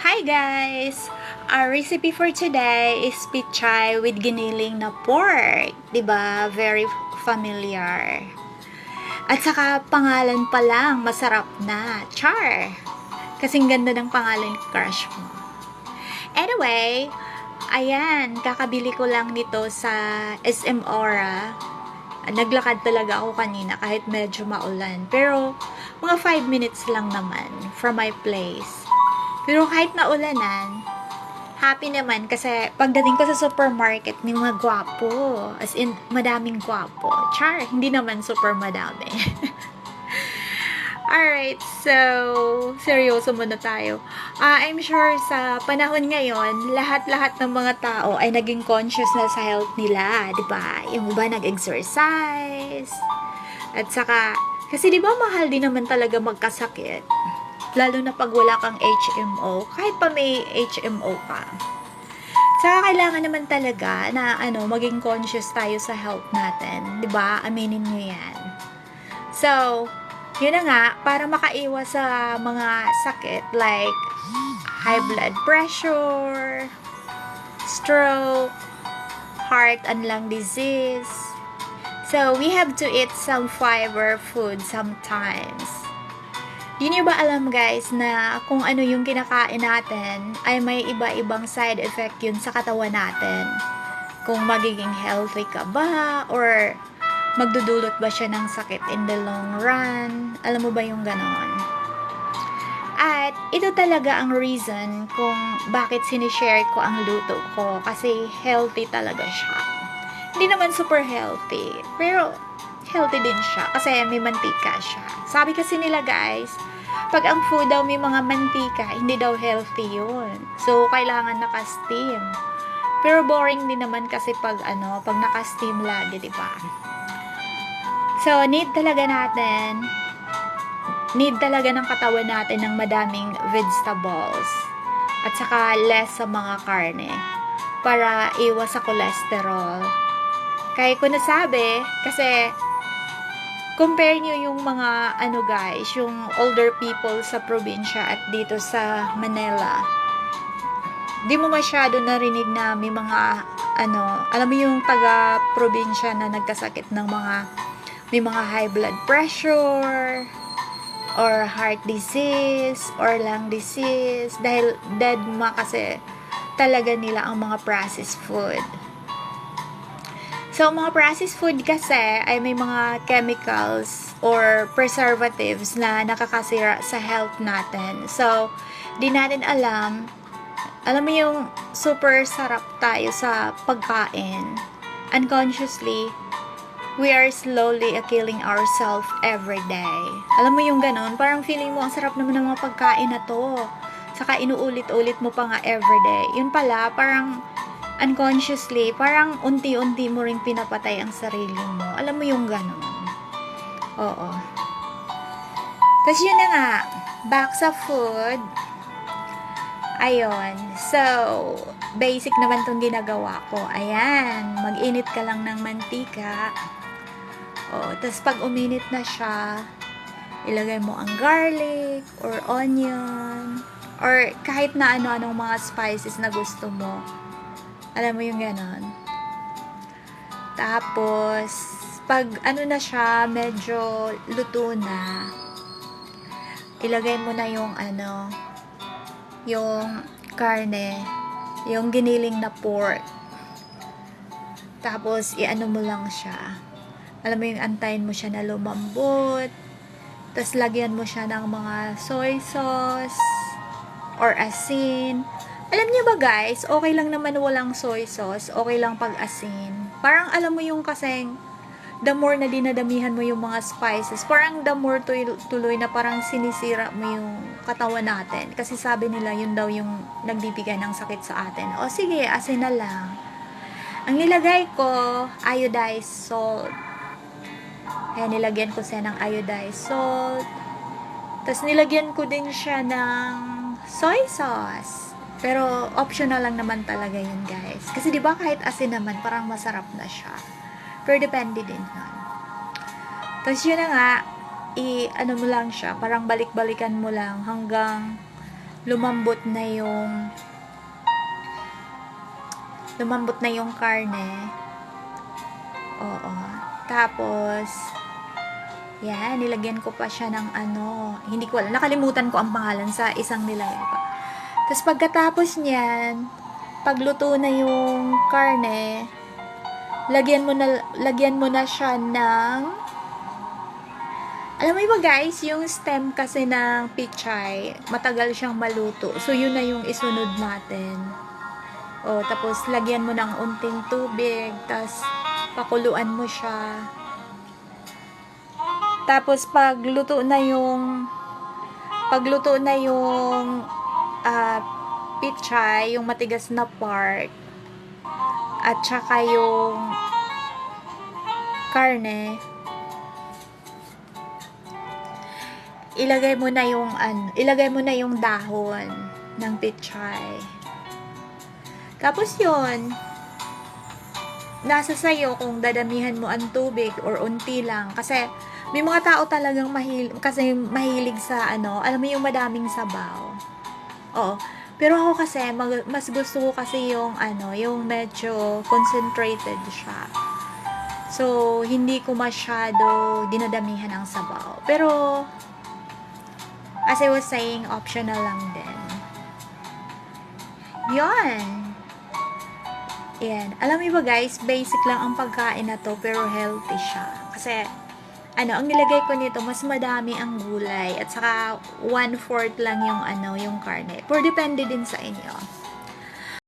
Hi guys! Our recipe for today is pichay with giniling na pork. 'Di ba? Very familiar. At saka pangalan pa lang, masarap na. Char! Kasing ganda ng pangalan, crush mo. Anyway, ayan, kakabili ko lang nito sa SM Aura. Naglakad talaga ako kanina kahit medyo maulan. Pero, mga 5 minutes lang naman from my place. Pero kahit naulanan, happy naman kasi pagdating ko sa supermarket, may mga gwapo. As in, madaming gwapo. Char, hindi naman super madami. Alright, so, seryoso muna tayo. I'm sure sa panahon ngayon, lahat-lahat ng mga tao ay naging conscious na sa health nila, di ba? Yung iba nag-exercise. At saka, kasi di ba mahal din naman talaga magkasakit? Lalo na pag wala kang HMO, kahit pa may HMO ka. Saka kailangan naman talaga na maging conscious tayo sa health natin, 'di ba? Aminin niyo 'yan. So, yun na nga, para makaiwas sa mga sakit like high blood pressure, stroke, heart and lung disease. So, we have to eat some fiber food sometimes. Di niyo ba alam guys na kung ano yung kinakain natin ay may iba-ibang side effect yun sa katawan natin? Kung magiging healthy ka ba or magdudulot ba siya ng sakit in the long run? Alam mo ba yung ganon? At ito talaga ang reason kung bakit sinishare ko ang luto ko kasi healthy talaga siya. Hindi naman super healthy, pero healthy din siya kasi may mantika siya. Sabi kasi nila guys, pag ang food daw may mga mantika, hindi daw healthy yun. So, kailangan naka-steam. Pero boring din naman kasi pag naka-steam lagi, di ba? So, need talaga ng katawan natin ng madaming vegetables. At saka less sa mga karne para iwas sa cholesterol. Kaya ko nasabi, kasi compare nyo yung mga guys, yung older people sa probinsya at dito sa Manila. Di mo masyado narinig na may mga alam mo yung taga-probinsya na nagkasakit ng may mga high blood pressure or heart disease or lung disease dahil dead kasi talaga nila ang mga processed food. So, mga processed food kasi ay may mga chemicals or preservatives na nakakasira sa health natin. So, di natin alam mo yung super sarap tayo sa pagkain. Unconsciously, we are slowly killing ourselves every day. Alam mo yung ganon? Parang feeling mo, ang sarap naman ng mga pagkain na to. Saka inuulit-ulit mo pa nga everyday. Yun pala, parang unconsciously, parang unti-unti mo ring pinapatay ang sarili mo. Alam mo yung ganon. Oo. Tapos yun na nga, back sa food. Ayun. So, basic naman tong ginagawa ko. Ayan, mag-init ka lang ng mantika. Tapos pag uminit na siya, ilagay mo ang garlic or onion or kahit na ano-anong mga spices na gusto mo. Alam mo yung ganon. Tapos, pag na siya, medyo luto na, ilagay mo na yung yung karne, yung giniling na pork. Tapos, mo lang siya. Alam mo yung antayin mo siya na lumambot. Tapos, lagyan mo siya ng mga soy sauce or asin. Alam niyo ba guys, okay lang naman walang soy sauce, okay lang pag asin. Parang alam mo yung kasing, the more na dinadamihan mo yung mga spices, parang the more tuloy na parang sinisira mo yung katawan natin. Kasi sabi nila yun daw yung nagbibigay ng sakit sa atin. O sige, asin na lang. Ang nilagay ko, iodized salt. Kaya nilagyan ko siya ng iodized salt. Tapos nilagyan ko din siya ng soy sauce. Pero optional lang naman talaga yun guys. Kasi 'di ba kahit asin naman parang masarap na siya. Pero depende din nun. Tapos yun na nga, mo lang siya, parang balik-balikan mo lang hanggang lumambot na yung karne. Oo. Tapos, yan, nilagyan ko pa siya ng hindi ko alam, nakalimutan ko ang pangalan sa isang nilagay ko. Tapos pagkatapos niyan, pagluto na yung karne, lagyan mo na siya ng, alam mo ba guys, yung stem kasi ng pichay, matagal siyang maluto. So, yun na yung isunod natin. O, tapos lagyan mo ng unting tubig, tapos pakuluan mo siya. Tapos pagluto na yung pichay, yung matigas na part, at saka yung karne, ilagay mo na yung dahon ng pichay. Tapos yun, nasa sayo kung dadamihan mo ang tubig or unti lang. Kasi may mga tao talagang mahilig sa alam mo yung madaming sabaw. Oo. Pero ako kasi, mas gusto ko kasi yung yung medyo concentrated siya. So, hindi ko masyado dinadamihan ng sabaw. Pero, as I was saying, optional lang din. Yun. Yan. Alam mo ba guys, basic lang ang pagkain na to, pero healthy siya. Kasi, ang nilagay ko nito, mas madami ang gulay. At saka, 1/4 lang yung yung karne. Pero depende din sa inyo.